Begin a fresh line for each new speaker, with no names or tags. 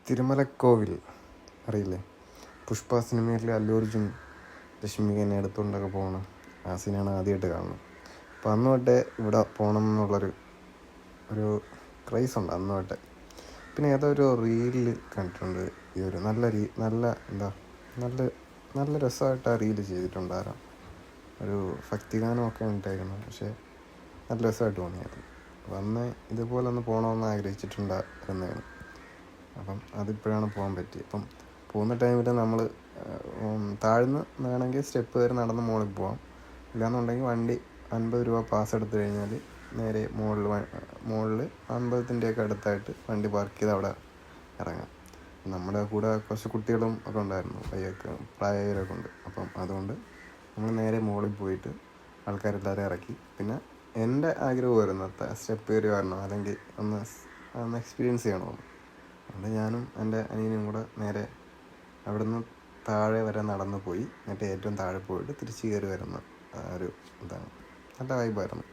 തിരുമലക്കോവിൽ അറിയില്ലേ? പുഷ്പ സിനിമയിൽ അല്ലു അർജുൻ രശ്മികനെ എടുത്തുകൊണ്ടൊക്കെ പോകണം. ആ സീനാണ് ആദ്യമായിട്ട് കാണുന്നത്. അപ്പോൾ അന്ന് തൊട്ടേ ഇവിടെ പോകണം എന്നുള്ളൊരു ക്രൈസ് ഉണ്ട് അന്ന് തൊട്ടേ. പിന്നെ ഏതൊരു റീലിൽ കണ്ടിട്ടുണ്ട് ഈ ഒരു നല്ല രസമായിട്ട് ആ റീല് ചെയ്തിട്ടുണ്ട്. ഒരു ഭക്തിഗാനമൊക്കെ ഉണ്ടായിരുന്നു, പക്ഷേ നല്ല രസമായിട്ട് തോന്നിയത്. അപ്പം അന്ന് ഇതുപോലെ ഒന്ന് പോകണമെന്ന് ആഗ്രഹിച്ചിട്ടുണ്ടായിരുന്നതാണ്. അപ്പം അതിപ്പോഴാണ് പോകാൻ പറ്റിയത്. അപ്പം പോകുന്ന ടൈമിൽ നമ്മൾ താഴ്ന്ന് വേണമെങ്കിൽ സ്റ്റെപ്പ് കയറി നടന്ന് മുകളിൽ പോകാം. ഇല്ലാന്നുണ്ടെങ്കിൽ വണ്ടി 50 രൂപ പാസ് എടുത്തു കഴിഞ്ഞാൽ നേരെ മുകളിൽ 50-ൻ്റെയൊക്കെ അടുത്തായിട്ട് വണ്ടി പാർക്ക് ചെയ്ത് അവിടെ ഇറങ്ങാം. നമ്മുടെ കൂടെ കുറച്ച് കുട്ടികളും ഒക്കെ ഉണ്ടായിരുന്നു, പ്രായകരൊക്കെ ഉണ്ട്. അപ്പം അതുകൊണ്ട് നമ്മൾ നേരെ മുകളിൽ പോയിട്ട് ആൾക്കാരെല്ലാവരും ഇറക്കി. പിന്നെ എൻ്റെ ആഗ്രഹമായിരുന്നു സ്റ്റെപ്പ് കയറി വരണം, അല്ലെങ്കിൽ ഒന്ന് എക്സ്പീരിയൻസ് ചെയ്യണമെന്ന്. അതുകൊണ്ട് ഞാനും എൻ്റെ അനിയനും കൂടെ നേരെ അവിടുന്ന് താഴെ വരെ നടന്നു പോയി. എന്നിട്ട് ഏറ്റവും താഴെ പോയിട്ട് തിരിച്ച് കയറി വരുന്ന ഒരു ഇതാണ്. നല്ല വൈബായിരുന്നു.